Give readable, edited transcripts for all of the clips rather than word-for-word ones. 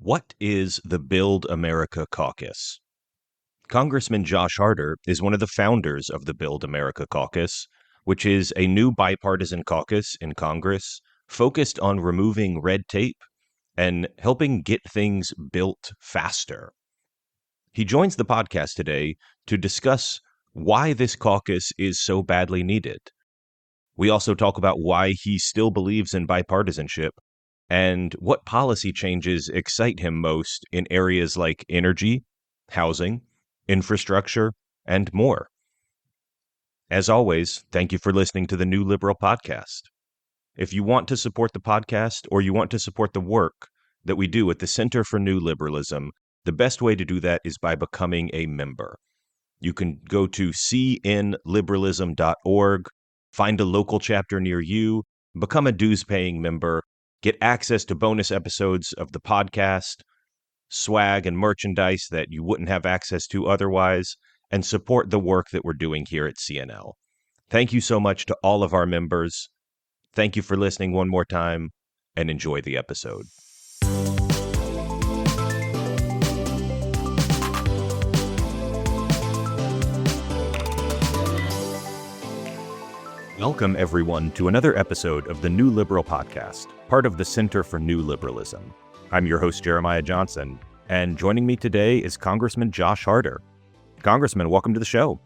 What is the Build America Caucus? Congressman Josh Harder is one of the founders of the Build America Caucus, which is a new bipartisan caucus in Congress focused on removing red tape and helping get things built faster. He joins the podcast today to discuss why this caucus is so badly needed. We also talk about why he still believes in bipartisanship and what policy changes excite him most in areas like energy, housing, infrastructure, and more. As always, thank you for listening to the New Liberal Podcast. If you want to support the podcast or you want to support the work that we do at the Center for New Liberalism, the best way to do that is by becoming a member. You can go to cnliberalism.org, find a local chapter near you, become a dues-paying member, get access to bonus episodes of the podcast, swag and merchandise that you wouldn't have access to otherwise, and support the work that we're doing here at CNL. Thank you so much to all of our members. Thank you for listening one more time, and enjoy the episode. Welcome, everyone, to another episode of the New Liberal Podcast, part of the Center for New Liberalism. I'm your host, Jeremiah Johnson, and joining me today is Congressman Josh Harder. Congressman, welcome to the show.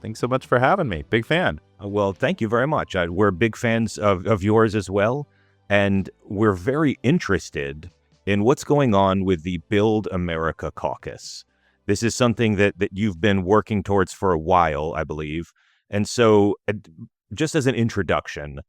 Thanks so much for having me. Big fan. Well, thank you very much. We're big fans of yours as well, and we're very interested in what's going on with the Build America Caucus. This is something that you've been working towards for a while, I believe, and so just as an introduction,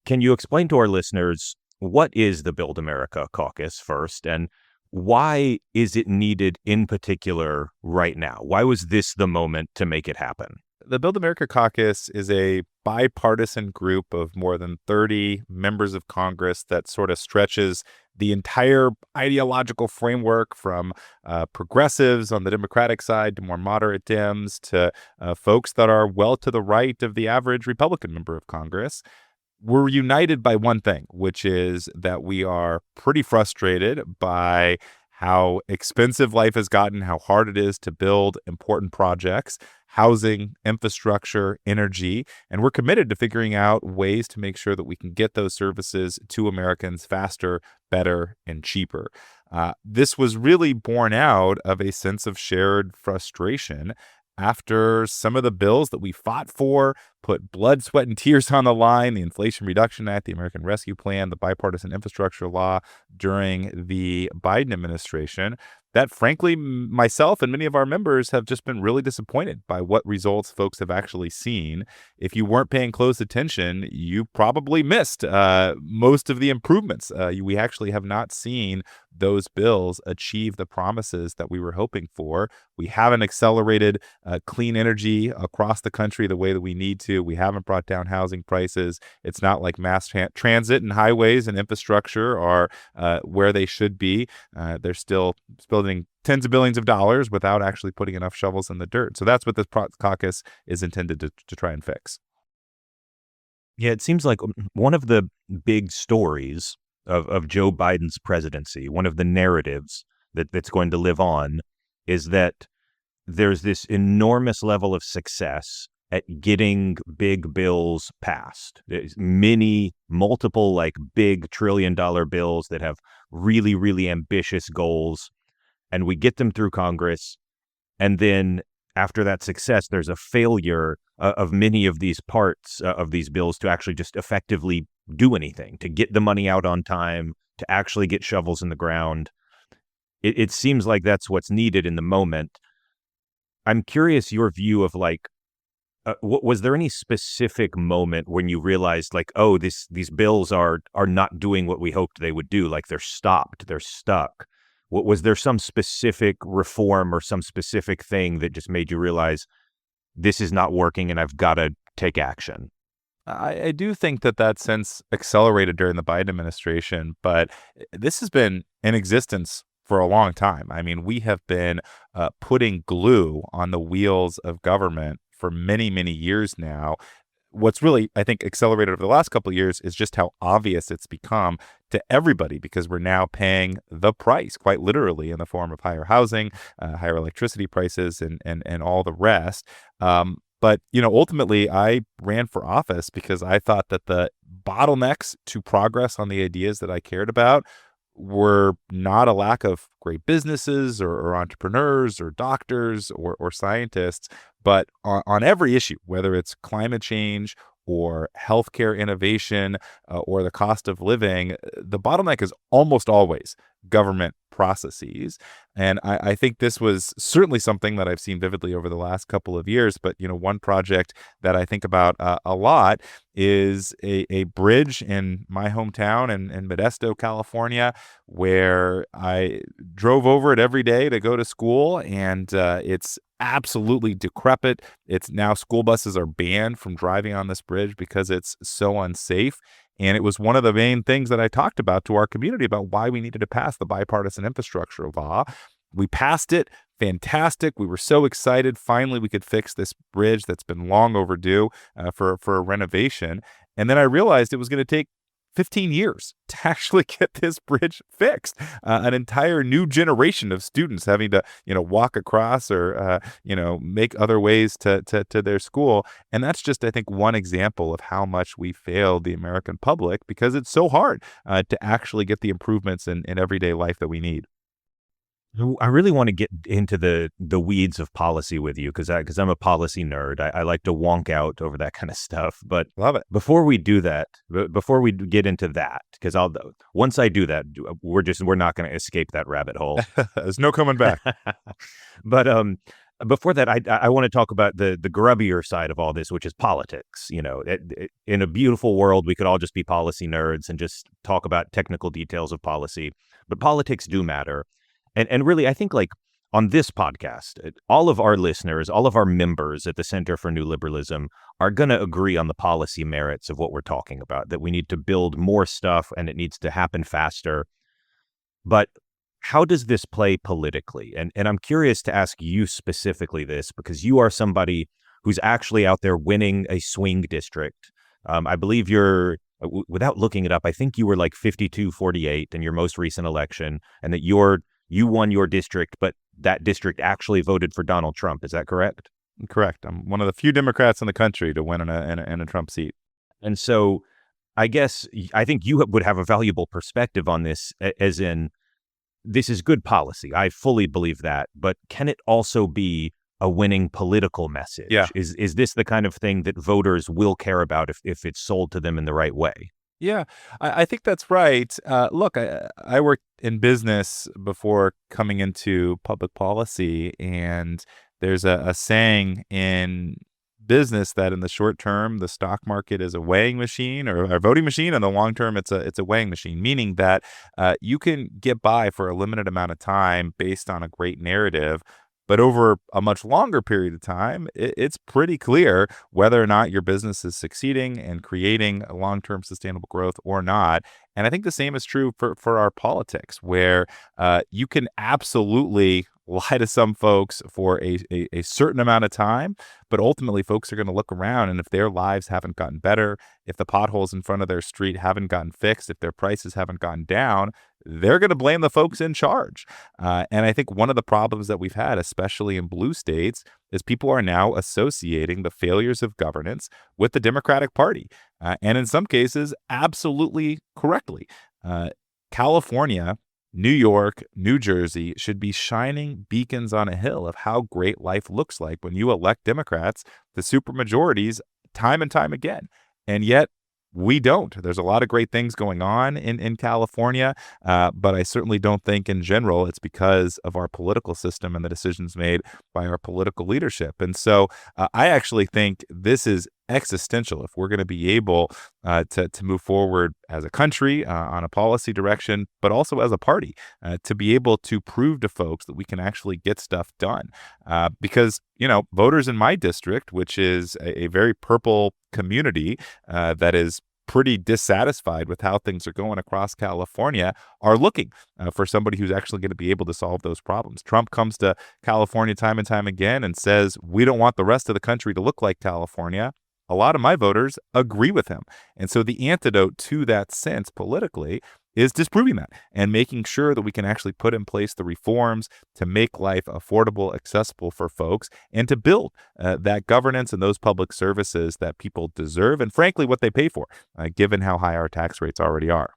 can you explain to our listeners what is the Build America Caucus first, and why is it needed in particular right now? Why was this the moment to make it happen? The Build America Caucus is a bipartisan group of more than 30 members of Congress that sort of stretches the entire ideological framework from progressives on the Democratic side to more moderate Dems to folks that are well to the right of the average Republican member of Congress. We're united by one thing, which is that we are pretty frustrated by how expensive life has gotten, how hard it is to build important projects, housing, infrastructure, energy, and we're committed to figuring out ways to make sure that we can get those services to Americans faster, better, and cheaper. This was really born out of a sense of shared frustration after some of the bills that we fought for, put blood, sweat, and tears on the line, the Inflation Reduction Act, the American Rescue Plan, the bipartisan infrastructure law during the Biden administration, that frankly, myself and many of our members have just been really disappointed by what results folks have actually seen. If you weren't paying close attention, you probably missed most of the improvements. We actually have not seen those bills achieve the promises that we were hoping for. We haven't accelerated clean energy across the country the way that we need to. We haven't brought down housing prices. It's not like mass transit and highways and infrastructure are where they should be. They're still spending tens of billions of dollars without actually putting enough shovels in the dirt. So that's what this caucus is intended to try and fix. Yeah, it seems like one of the big stories of Joe Biden's presidency, one of the narratives that's going to live on, is that there's this enormous level of success at getting big bills passed. There's multiple big $1 trillion bills that have really, really ambitious goals, and we get them through Congress, and then after that success, there's a failure of many of these parts of these bills to actually just effectively do anything, to get the money out on time, to actually get shovels in the ground. It seems like that's what's needed in the moment. I'm curious your view of was there any specific moment when you realized these bills are not doing what we hoped they would do? Like they're stopped, they're stuck. Was there some specific reform or some specific thing that just made you realize this is not working and I've got to take action? I do think that sense accelerated during the Biden administration, but this has been in existence for a long time. I mean, we have been putting glue on the wheels of government for many, many years now. what's really, I think, accelerated over the last couple of years is just how obvious it's become to everybody, because we're now paying the price, quite literally, in the form of higher housing, higher electricity prices, and all the rest. But, ultimately, I ran for office because I thought that the bottlenecks to progress on the ideas that I cared about were not a lack of great businesses or entrepreneurs or doctors or scientists, but on every issue, whether it's climate change or healthcare innovation or the cost of living, the bottleneck is almost always government processes. And I think this was certainly something that I've seen vividly over the last couple of years. But, one project that I think about a lot is a bridge in my hometown in Modesto, California, where I drove over it every day to go to school. And it's absolutely decrepit. It's now school buses are banned from driving on this bridge because it's so unsafe. And it was one of the main things that I talked about to our community about why we needed to pass the bipartisan infrastructure law. We passed it. Fantastic. We were so excited. Finally, we could fix this bridge that's been long overdue for a renovation. And then I realized it was going to take 15 years to actually get this bridge fixed. An entire new generation of students having to, walk across or, make other ways to their school. And that's just, I think, one example of how much we failed the American public because it's so hard to actually get the improvements in everyday life that we need. I really want to get into the weeds of policy with you because I'm a policy nerd. I like to wonk out over that kind of stuff. But Love it. before we do that, before we get into that, because once I do that, we're not going to escape that rabbit hole. There's no coming back. But before that, I want to talk about the grubbier side of all this, which is politics. In a beautiful world, we could all just be policy nerds and just talk about technical details of policy. But politics do matter. And really, I think like on this podcast, all of our listeners, all of our members at the Center for New Liberalism are going to agree on the policy merits of what we're talking about, that we need to build more stuff and it needs to happen faster. But how does this play politically? And I'm curious to ask you specifically this because you are somebody who's actually out there winning a swing district. I believe without looking it up, I think you were like 52-48 in your most recent election, and that you won your district, but that district actually voted for Donald Trump. Is that correct? Correct. I'm one of the few Democrats in the country to win in a Trump seat. And so I think you would have a valuable perspective on this, as in this is good policy. I fully believe that. But can it also be a winning political message? Yeah. Is this the kind of thing that voters will care about if it's sold to them in the right way? Yeah, I think that's right. Look, I worked in business before coming into public policy, and there's a saying in business that in the short term, the stock market is a weighing machine or a voting machine. In the long term, it's a weighing machine, meaning that you can get by for a limited amount of time based on a great narrative. But over a much longer period of time, it's pretty clear whether or not your business is succeeding and creating a long-term sustainable growth or not. And I think the same is true for our politics, where you can absolutely lie to some folks for a certain amount of time, but ultimately folks are going to look around, and if their lives haven't gotten better, if the potholes in front of their street haven't gotten fixed, if their prices haven't gone down, they're going to blame the folks in charge. And I think one of the problems that we've had, especially in blue states, is people are now associating the failures of governance with the Democratic Party. And in some cases, absolutely correctly. California, New York, New Jersey should be shining beacons on a hill of how great life looks like when you elect Democrats to supermajorities time and time again. And yet, we don't. There's a lot of great things going on in California, but I certainly don't think in general it's because of our political system and the decisions made by our political leadership. And so I actually think this is existential if we're going to be able to move forward as a country on a policy direction, but also as a party to be able to prove to folks that we can actually get stuff done. Because, voters in my district, which is a very purple community that is pretty dissatisfied with how things are going across California, are looking for somebody who's actually going to be able to solve those problems. Trump comes to California time and time again and says, we don't want the rest of the country to look like California. a lot of my voters agree with him. And so the antidote to that sense politically is disproving that and making sure that we can actually put in place the reforms to make life affordable, accessible for folks, and to build that governance and those public services that people deserve and, frankly, what they pay for, given how high our tax rates already are.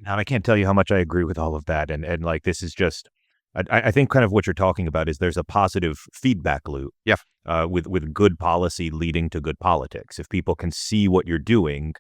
Now, I can't tell you how much I agree with all of that. And like, this is just, I think kind of what you're talking about is there's a positive feedback loop Yeah. with good policy leading to good politics. If people can see what you're doing,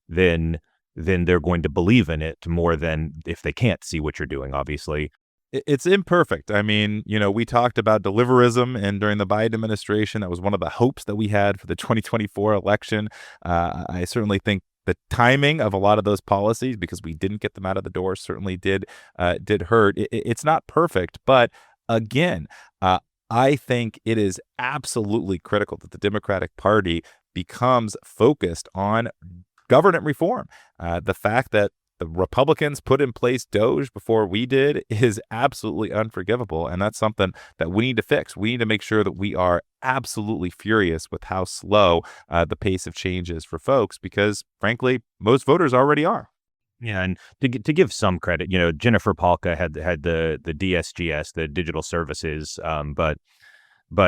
then they're going to believe in it more than if they can't see what you're doing, obviously. It's imperfect. I mean, we talked about deliverism, and during the Biden administration, that was one of the hopes that we had for the 2024 election. I certainly think the timing of a lot of those policies, because we didn't get them out of the door, certainly did hurt. It's not perfect, but again, I think it is absolutely critical that the Democratic Party becomes focused on government reform. The fact that the Republicans put in place DOGE before we did is absolutely unforgivable, and that's something that we need to fix. We need to make sure that we are absolutely furious with how slow the pace of change is for folks, because, frankly, most voters already are. Yeah, and to give some credit, Jennifer Palka had the DSGS, the digital services, but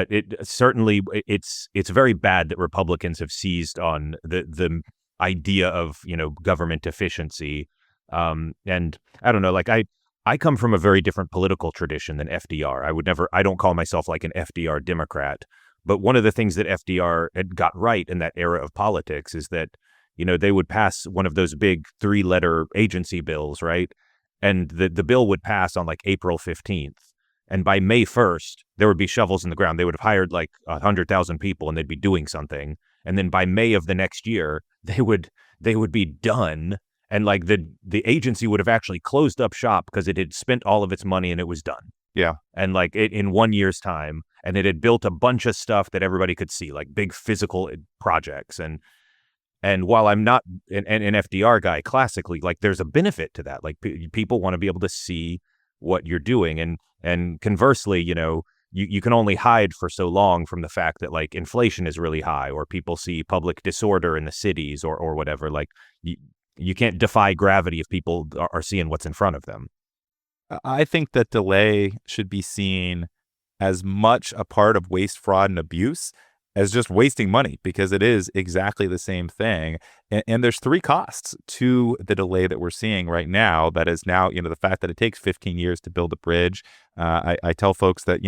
it certainly it's very bad that Republicans have seized on the idea of government efficiency. And I don't know, like I come from a very different political tradition than FDR. I don't call myself like an FDR Democrat, but one of the things that FDR had got right in that era of politics is that they would pass one of those big 3-letter agency bills, right? And the bill would pass on like April 15th. And by May 1st, there would be shovels in the ground. They would have hired like 100,000 people and they'd be doing something. And then by May of the next year, they would be done. And like the agency would have actually closed up shop because it had spent all of its money and it was done. Yeah. And like in 1 year's time, and it had built a bunch of stuff that everybody could see, like big physical projects. And while I'm not an FDR guy classically, like there's a benefit to that. Like people want to be able to see what you're doing. And conversely, you can only hide for so long from the fact that like inflation is really high, or people see public disorder in the cities or whatever. Like you can't defy gravity if people are seeing what's in front of them. I think that delay should be seen as much a part of waste, fraud, and abuse as just wasting money, because it is exactly the same thing. And there's 3 costs to the delay that we're seeing right now. That is now, the fact that it takes 15 years to build a bridge. I tell folks that,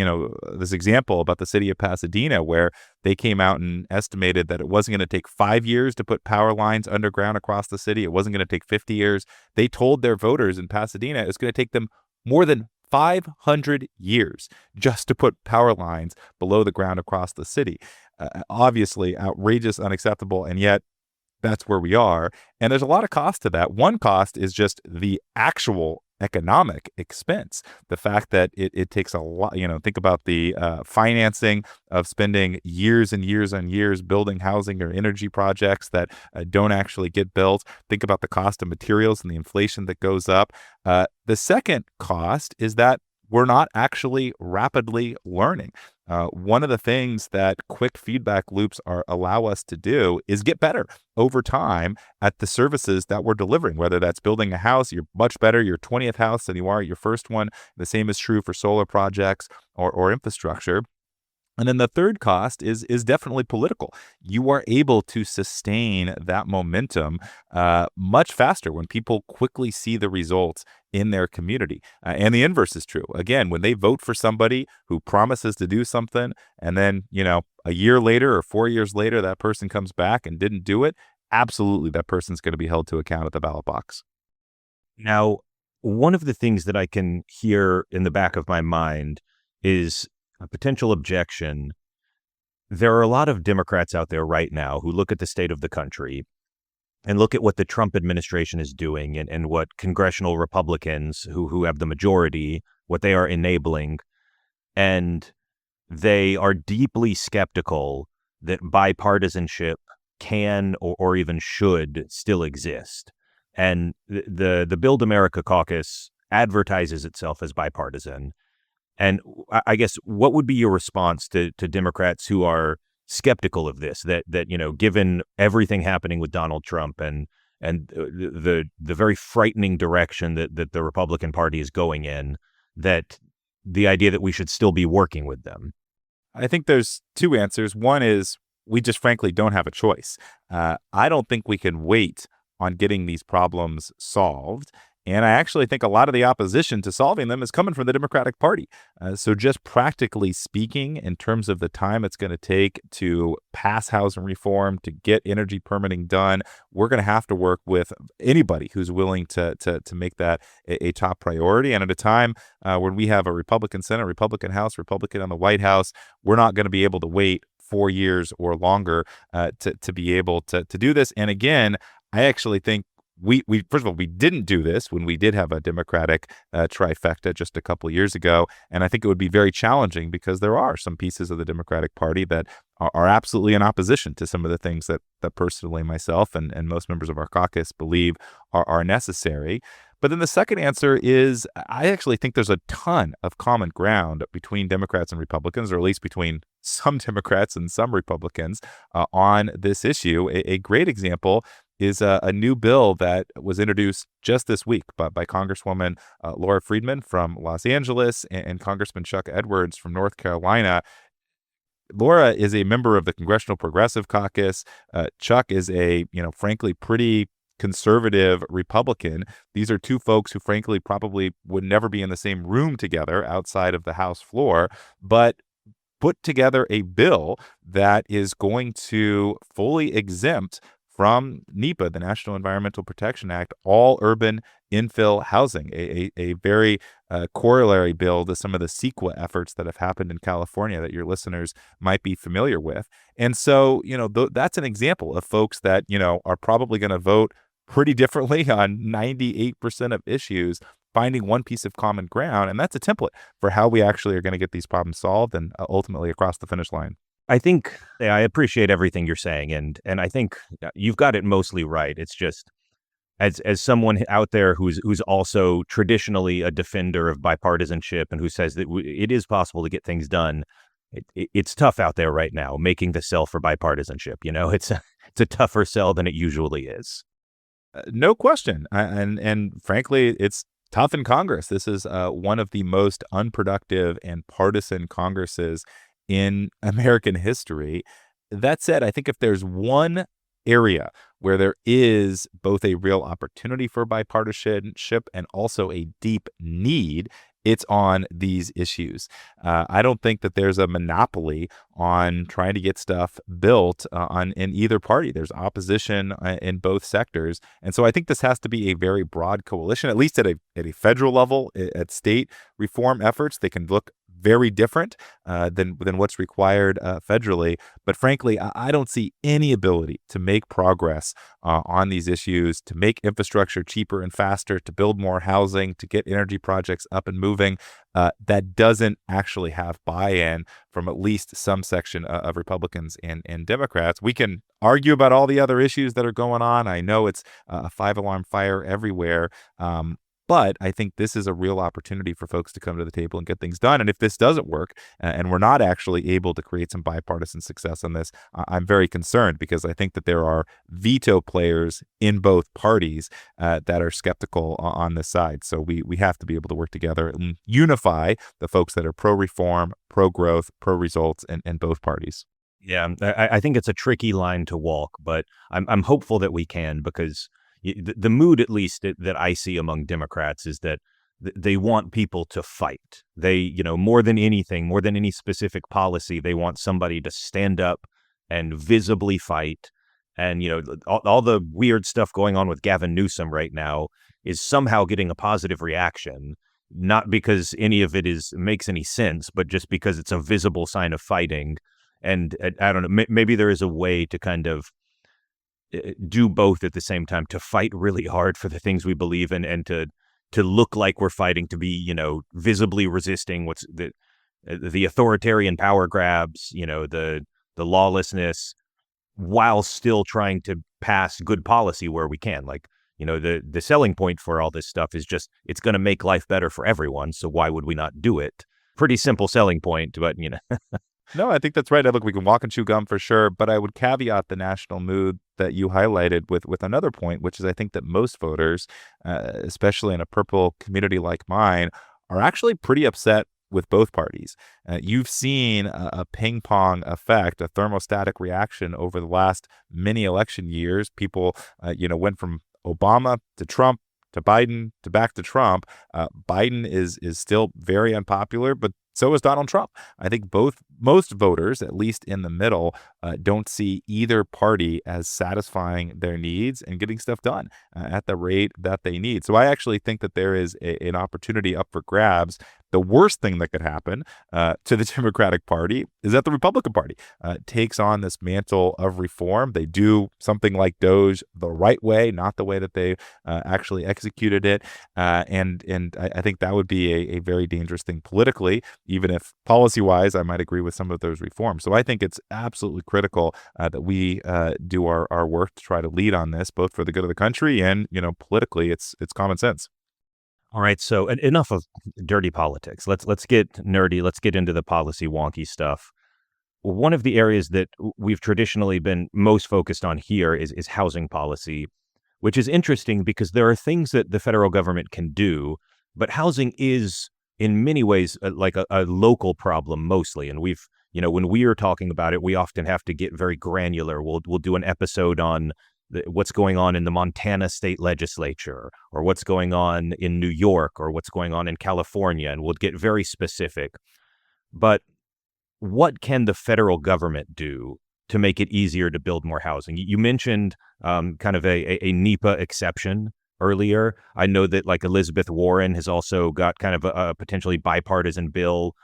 this example about the city of Pasadena, where they came out and estimated that it wasn't going to take 5 years to put power lines underground across the city. It wasn't going to take 50 years. They told their voters in Pasadena it's going to take them more than 500 years just to put power lines below the ground across the city. Obviously outrageous, unacceptable, and yet that's where we are. And there's a lot of cost to that. One cost is just the actual economic expense. The fact that it takes a lot, think about the financing of spending years and years and years building housing or energy projects that don't actually get built. Think about the cost of materials and the inflation that goes up. The second cost is that we're not actually rapidly learning. One of the things that quick feedback loops allow us to do is get better over time at the services that we're delivering, whether that's building a house. You're much better your 20th house than you are your first one. The same is true for solar projects or infrastructure. And then the third cost is definitely political. You are able to sustain that momentum much faster when people quickly see the results in their community. And the inverse is true. Again, when they vote for somebody who promises to do something, and then, a year later or 4 years later, that person comes back and didn't do it, absolutely that person's going to be held to account at the ballot box. Now, one of the things that I can hear in the back of my mind is a potential objection. There are a lot of Democrats out there right now who look at the state of the country and look at what the Trump administration is doing and what congressional Republicans who have the majority, what they are enabling. And they are deeply skeptical that bipartisanship can or even should still exist. And the Build America Caucus advertises itself as bipartisan. And I guess what would be your response to Democrats who are skeptical of this, that given everything happening with Donald Trump and the very frightening direction that the Republican Party is going in, that the idea that we should still be working with them. I think there's two answers. One is we just frankly don't have a choice. I don't think we can wait on getting these problems solved. And I actually think a lot of the opposition to solving them is coming from the Democratic Party. So just practically speaking, in terms of the time it's going to take to pass housing reform, to get energy permitting done, we're going to have to work with anybody who's willing to make that a top priority. And at a time when we have a Republican Senate, Republican House, Republican on the White House, we're not going to be able to wait 4 years or longer to be able to do this. And again, I actually think we first of all, we didn't do this when we did have a Democratic trifecta just a couple of years ago. And I think it would be very challenging because there are some pieces of the Democratic Party that are absolutely in opposition to some of the things that personally myself and most members of our caucus believe are necessary. But then the second answer is I actually think there's a ton of common ground between Democrats and Republicans, or at least between some Democrats and some Republicans on this issue. A great example is a new bill that was introduced just this week by Congresswoman Laura Friedman from Los Angeles and Congressman Chuck Edwards from North Carolina. Laura is a member of the Congressional Progressive Caucus. Chuck is a, frankly, pretty conservative Republican. These are two folks who, frankly, probably would never be in the same room together outside of the House floor, but put together a bill that is going to fully exempt from NEPA, the National Environmental Protection Act, all urban infill housing, a very corollary bill to some of the CEQA efforts that have happened in California that your listeners might be familiar with. And so, that's an example of folks that, are probably going to vote pretty differently on 98% of issues, finding one piece of common ground. And that's a template for how we actually are going to get these problems solved and ultimately across the finish line. I think I appreciate everything you're saying, and I think you've got it mostly right. It's just as someone out there who's also traditionally a defender of bipartisanship and who says that it is possible to get things done. It's tough out there right now making the sell for bipartisanship. It's a tougher sell than it usually is. No question, and frankly, it's tough in Congress. This is one of the most unproductive and partisan Congresses in American history. That said, I think if there's one area where there is both a real opportunity for bipartisanship and also a deep need, it's on these issues. I don't think that there's a monopoly on trying to get stuff built in either party. There's opposition in both sectors. And so I think this has to be a very broad coalition, at least at a federal level. At state reform efforts, they can look very different than what's required federally. But frankly, I don't see any ability to make progress on these issues, to make infrastructure cheaper and faster, to build more housing, to get energy projects up and moving. That doesn't actually have buy-in from at least some section of Republicans and Democrats. We can argue about all the other issues that are going on. I know it's a five-alarm fire everywhere. But I think this is a real opportunity for folks to come to the table and get things done. And if this doesn't work and we're not actually able to create some bipartisan success on this, I'm very concerned because I think that there are veto players in both parties that are skeptical on this side. So we have to be able to work together and unify the folks that are pro-reform, pro-growth, pro-results in both parties. Yeah, I think it's a tricky line to walk, but I'm hopeful that we can because the mood, at least that I see among Democrats, is that they want people to fight. They, more than anything, more than any specific policy, they want somebody to stand up and visibly fight. And, all the weird stuff going on with Gavin Newsom right now is somehow getting a positive reaction, not because any of it makes any sense, but just because it's a visible sign of fighting. And I don't know, maybe there is a way to kind of do both at the same time, to fight really hard for the things we believe in and to look like we're fighting, to be, visibly resisting what's the authoritarian power grabs, the lawlessness, while still trying to pass good policy where we can. Like, the selling point for all this stuff is just it's going to make life better for everyone. So why would we not do it? Pretty simple selling point, but No, I think that's right. Look, we can walk and chew gum for sure, but I would caveat the national mood that you highlighted with another point, which is I think that most voters, especially in a purple community like mine, are actually pretty upset with both parties. You've seen a ping pong effect, a thermostatic reaction over the last many election years. People, went from Obama to Trump to Biden to back to Trump. Biden is still very unpopular, but so is Donald Trump. I think most voters, at least in the middle, don't see either party as satisfying their needs and getting stuff done at the rate that they need. So I actually think that there is an opportunity up for grabs. The worst thing that could happen to the Democratic Party is that the Republican Party takes on this mantle of reform. They do something like DOGE the right way, not the way that they actually executed it. And I think that would be a very dangerous thing politically, even if policy-wise I might agree with some of those reforms. So I think it's absolutely critical that we do our work to try to lead on this, both for the good of the country and, politically, it's common sense. All right, so enough of dirty politics. Let's get nerdy. Let's get into the policy wonky stuff. One of the areas that we've traditionally been most focused on here is housing policy, which is interesting because there are things that the federal government can do, but housing is in many ways like a local problem mostly. And when we are talking about it, we often have to get very granular. We'll do an episode on what's going on in the Montana state legislature, or what's going on in New York, or what's going on in California, and we'll get very specific. But what can the federal government do to make it easier to build more housing? You mentioned kind of a NEPA exception earlier. I know that like Elizabeth Warren has also got kind of a potentially bipartisan bill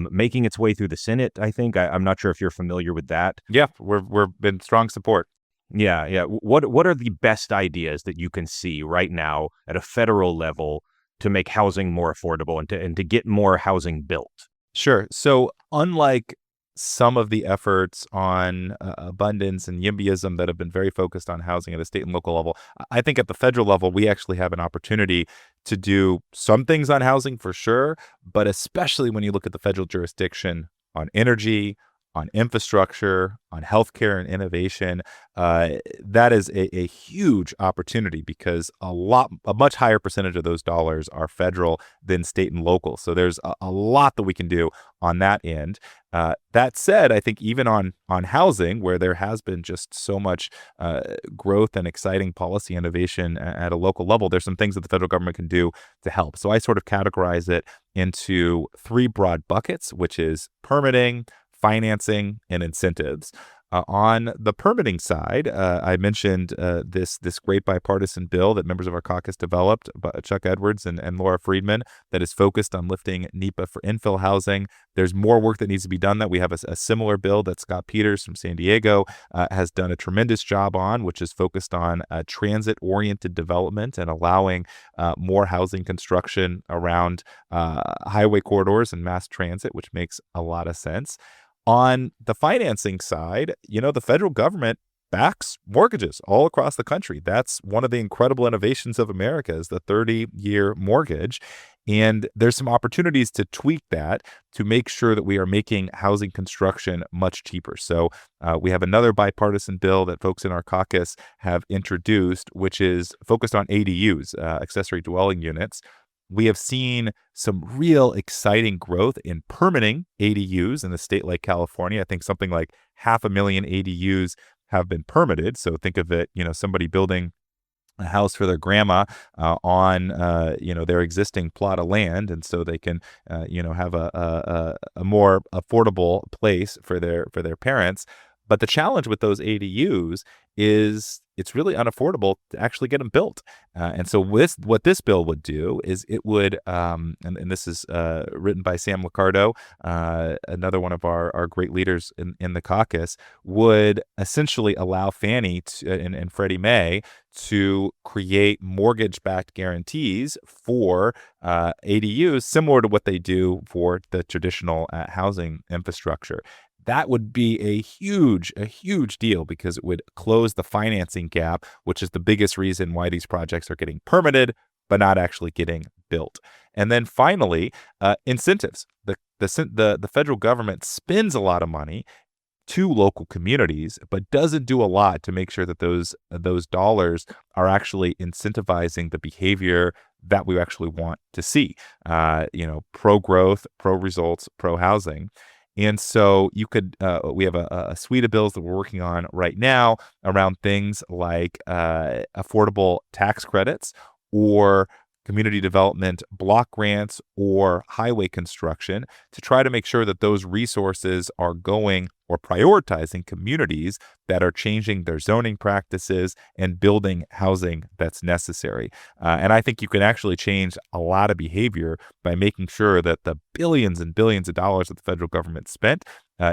making its way through the Senate, I think. I'm not sure if you're familiar with that. Yeah, we're been strong support. Yeah, yeah. What are the best ideas that you can see right now at a federal level to make housing more affordable and to get more housing built? Sure. So unlike some of the efforts on abundance and YIMBYism that have been very focused on housing at a state and local level, I think at the federal level, we actually have an opportunity to do some things on housing for sure, but especially when you look at the federal jurisdiction on energy, on infrastructure, on healthcare and innovation, that is a huge opportunity because a much higher percentage of those dollars are federal than state and local. So there's a lot that we can do on that end. That said, I think even on housing, where there has been just so much growth and exciting policy innovation at a local level, there's some things that the federal government can do to help. So I sort of categorize it into three broad buckets, which is permitting, financing, and incentives. On the permitting side, I mentioned this great bipartisan bill that members of our caucus developed, Chuck Edwards and Laura Friedman, that is focused on lifting NEPA for infill housing. There's more work that needs to be done that we have a similar bill that Scott Peters from San Diego has done a tremendous job on, which is focused on transit-oriented development and allowing more housing construction around highway corridors and mass transit, which makes a lot of sense. On the financing side, the federal government backs mortgages all across the country. That's one of the incredible innovations of America is the 30-year mortgage. And there's some opportunities to tweak that to make sure that we are making housing construction much cheaper. So we have another bipartisan bill that folks in our caucus have introduced, which is focused on ADUs, accessory dwelling units. We have seen some real exciting growth in permitting ADUs in a state like California. I think something like 500,000 ADUs have been permitted. So think of it, somebody building a house for their grandma on, their existing plot of land. And so they can, have a more affordable place for their parents. But the challenge with those ADUs is it's really unaffordable to actually get them built. And so what this bill would do is it would, and this is written by Sam Liccardo, another one of our great leaders in the caucus, would essentially allow Fannie and Freddie Mae to create mortgage-backed guarantees for ADUs, similar to what they do for the traditional housing infrastructure. That would be a huge deal because it would close the financing gap, which is the biggest reason why these projects are getting permitted, but not actually getting built. And then finally, incentives. The the federal government spends a lot of money to local communities, but doesn't do a lot to make sure that those dollars are actually incentivizing the behavior that we actually want to see. Pro growth, pro results, pro housing. And so we have a suite of bills that we're working on right now around things like affordable tax credits or community development block grants or highway construction to try to make sure that those resources are going or prioritizing communities that are changing their zoning practices and building housing that's necessary. And I think you can actually change a lot of behavior by making sure that the billions and billions of dollars that the federal government spent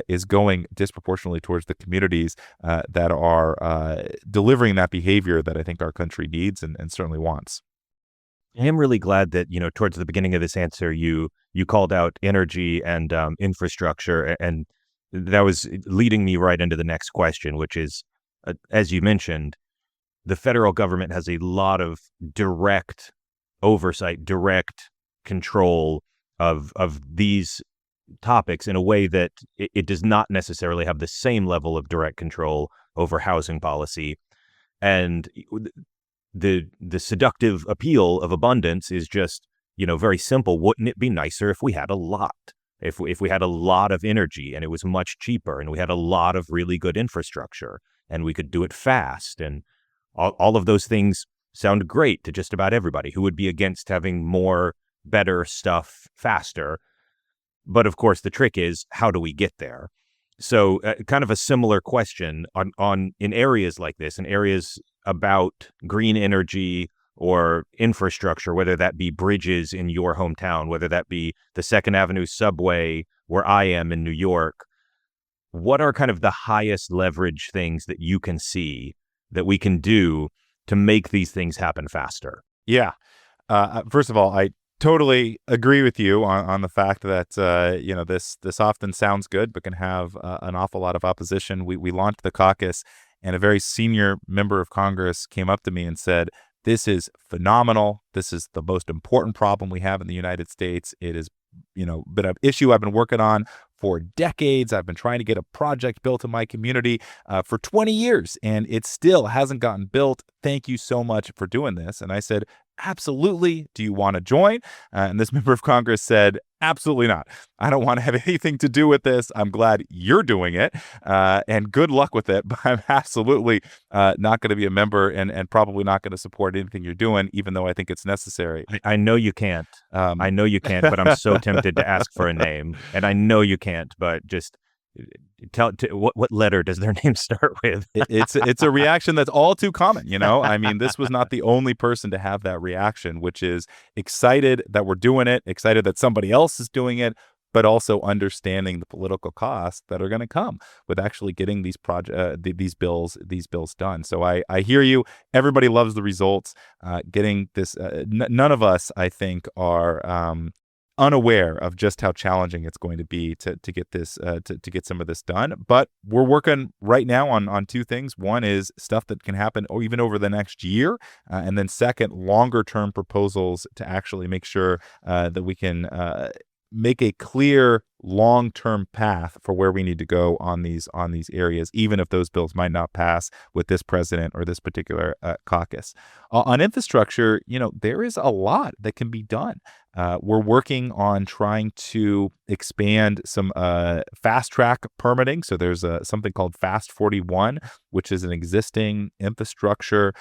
is going disproportionately towards the communities that are delivering that behavior that I think our country needs and certainly wants. I am really glad that, towards the beginning of this answer, you called out energy and infrastructure, and that was leading me right into the next question, which is, as you mentioned, the federal government has a lot of direct oversight, direct control of these topics in a way that it does not necessarily have the same level of direct control over housing policy. And the seductive appeal of abundance is just, very simple. Wouldn't it be nicer if we had a lot? If we had a lot of energy and it was much cheaper and we had a lot of really good infrastructure and we could do it fast, and all of those things sound great to just about everybody. Who would be against having more, better stuff faster? But of course, the trick is, how do we get there? So kind of a similar question on in areas like this, in areas about green energy or infrastructure, whether that be bridges in your hometown, whether that be the Second Avenue subway where I am in New York. What are kind of the highest leverage things that you can see that we can do to make these things happen faster? Yeah. First of all, I totally agree with you on the fact that this often sounds good, but can have an awful lot of opposition. We launched the caucus, and a very senior member of Congress came up to me and said, "This is phenomenal. This is the most important problem we have in the United States. It is, been an issue I've been working on for decades. I've been trying to get a project built in my community for 20 years, and it still hasn't gotten built. Thank you so much for doing this." And I said, "Absolutely. Do you want to join?" And this member of Congress said, "Absolutely not. I don't want to have anything to do with this. I'm glad you're doing it, and good luck with it. But I'm absolutely not going to be a member and probably not going to support anything you're doing, even though I think it's necessary." I know you can't. I know you can't, but I'm so tempted to ask for a name. And I know you can't, but just what letter does their name start with? It's a reaction that's all too common. I mean, this was not the only person to have that reaction, which is excited that we're doing it, excited that somebody else is doing it, but also understanding the political costs that are going to come with actually getting these bills done. So I hear you. Everybody loves the results. Getting this, none of us, I think, are unaware of just how challenging it's going to be to get this to get some of this done. But we're working right now on two things. One is stuff that can happen even over the next year, and then second, longer term proposals to actually make sure that we can make a clear long-term path for where we need to go on these areas, even if those bills might not pass with this president or this particular caucus. On infrastructure, there is a lot that can be done. We're working on trying to expand some fast track permitting. So there's something called Fast 41, which is an existing infrastructure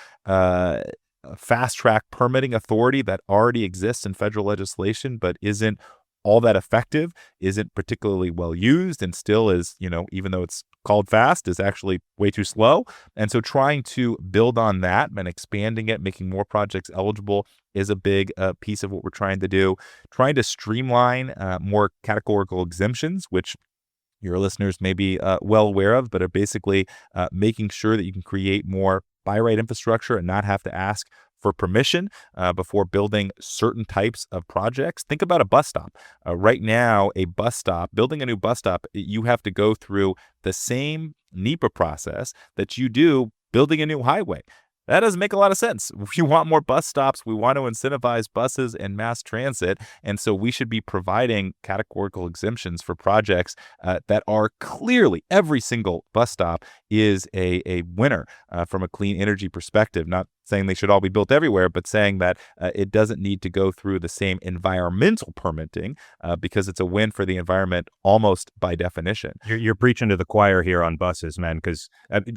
fast track permitting authority that already exists in federal legislation, but isn't all that effective, isn't particularly well used, and still is, even though it's called fast, is actually way too slow. And so trying to build on that and expanding it, making more projects eligible is a big piece of what we're trying to do. Trying to streamline more categorical exemptions, which your listeners may be well aware of, but are basically making sure that you can create more by right infrastructure and not have to ask for permission before building certain types of projects. Think about a bus stop. Right now, building a new bus stop, you have to go through the same NEPA process that you do building a new highway. That doesn't make a lot of sense. We want more bus stops. We want to incentivize buses and mass transit. And so we should be providing categorical exemptions for projects that are clearly every single bus stop is a winner from a clean energy perspective. Not saying they should all be built everywhere, but saying that it doesn't need to go through the same environmental permitting because it's a win for the environment almost by definition. You're preaching to the choir here on buses, man, because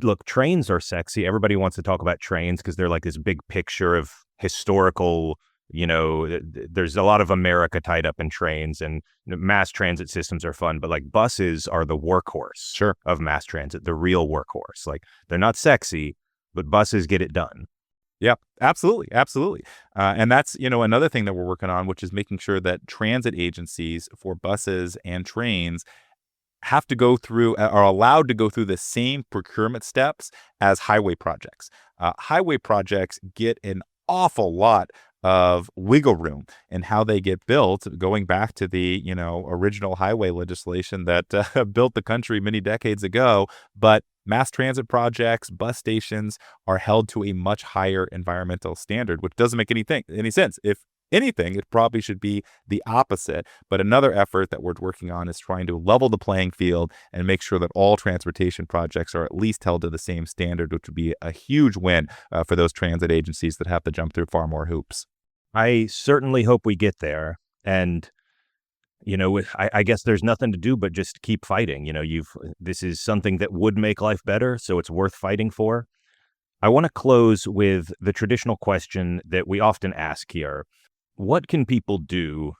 look, trains are sexy. Everybody wants to talk about trains because they're like this big picture of historical, there's a lot of America tied up in trains, and mass transit systems are fun, but like buses are the workhorse Sure. of mass transit, the real workhorse. Like they're not sexy, but buses get it done. Yeah, absolutely. Absolutely. And that's, another thing that we're working on, which is making sure that transit agencies for buses and trains have to go through, are allowed to go through the same procurement steps as highway projects. Highway projects get an awful lot of wiggle room in how they get built, going back to the, original highway legislation that built the country many decades ago. But mass transit projects, bus stations are held to a much higher environmental standard, which doesn't make any sense. If anything, it probably should be the opposite. But another effort that we're working on is trying to level the playing field and make sure that all transportation projects are at least held to the same standard, which would be a huge win for those transit agencies that have to jump through far more hoops. I certainly hope we get there. And I guess there's nothing to do but just keep fighting. This is something that would make life better, so it's worth fighting for. I want to close with the traditional question that we often ask here. What can people do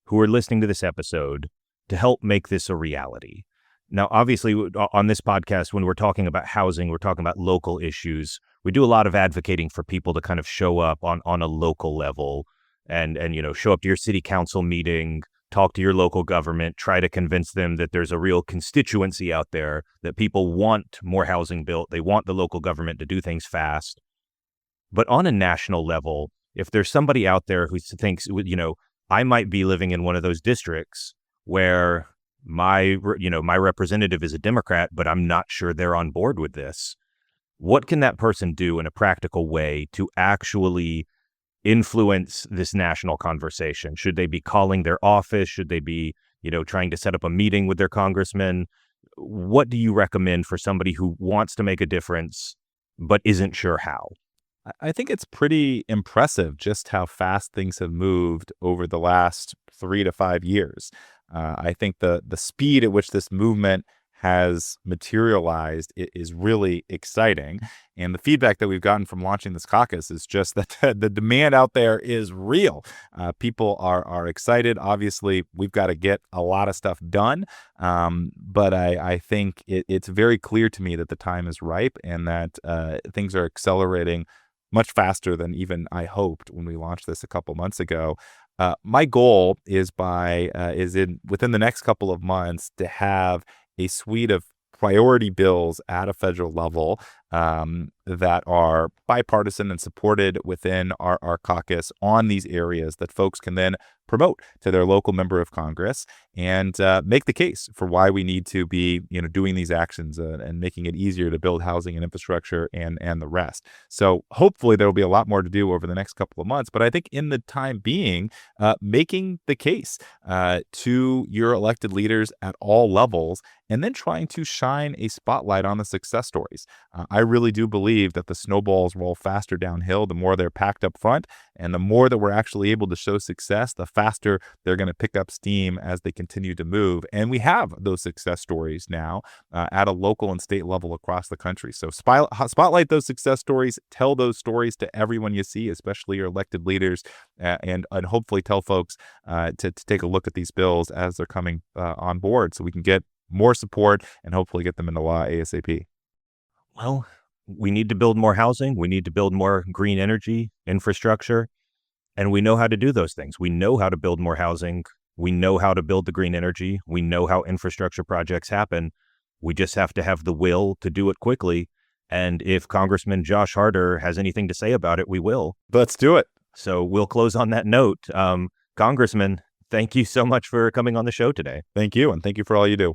who are listening to this episode to help make this a reality? Now, obviously, on this podcast, when we're talking about housing, we're talking about local issues. We do a lot of advocating for people to kind of show up on a local level and show up to your city council meeting, talk to your local government, try to convince them that there's a real constituency out there, that people want more housing built. They want the local government to do things fast. But on a national level, if there's somebody out there who thinks, I might be living in one of those districts where my representative is a Democrat, but I'm not sure they're on board with this. What can that person do in a practical way to actually influence this national conversation? Should they be calling their office? Should they be, trying to set up a meeting with their congressman? What do you recommend for somebody who wants to make a difference but isn't sure how? I think it's pretty impressive just how fast things have moved over the last 3 to 5 years. I think the speed at which this movement has materialized is really exciting. And the feedback that we've gotten from launching this caucus is just that the demand out there is real. People are excited. Obviously, we've got to get a lot of stuff done. But I think it's very clear to me that the time is ripe and that things are accelerating much faster than even I hoped when we launched this a couple months ago. My goal is within the next couple of months to have a suite of priority bills at a federal level that are bipartisan and supported within our caucus on these areas that folks can then promote to their local member of Congress and make the case for why we need to be doing these actions and making it easier to build housing and infrastructure and the rest. So hopefully there will be a lot more to do over the next couple of months. But I think in the time being, making the case to your elected leaders at all levels and then trying to shine a spotlight on the success stories. I really do believe that the snowballs roll faster downhill the more they're packed up front, and the more that we're actually able to show success, the faster they're going to pick up steam as they continue to move. And we have those success stories now at a local and state level across the country. So spotlight those success stories, tell those stories to everyone you see, especially your elected leaders, and hopefully tell folks to take a look at these bills as they're coming on board so we can get more support and hopefully get them into law ASAP. Well, we need to build more housing. We need to build more green energy infrastructure. And we know how to do those things. We know how to build more housing. We know how to build the green energy. We know how infrastructure projects happen. We just have to have the will to do it quickly. And if Congressman Josh Harder has anything to say about it, we will. Let's do it. So we'll close on that note. Congressman, thank you so much for coming on the show today. Thank you. And thank you for all you do.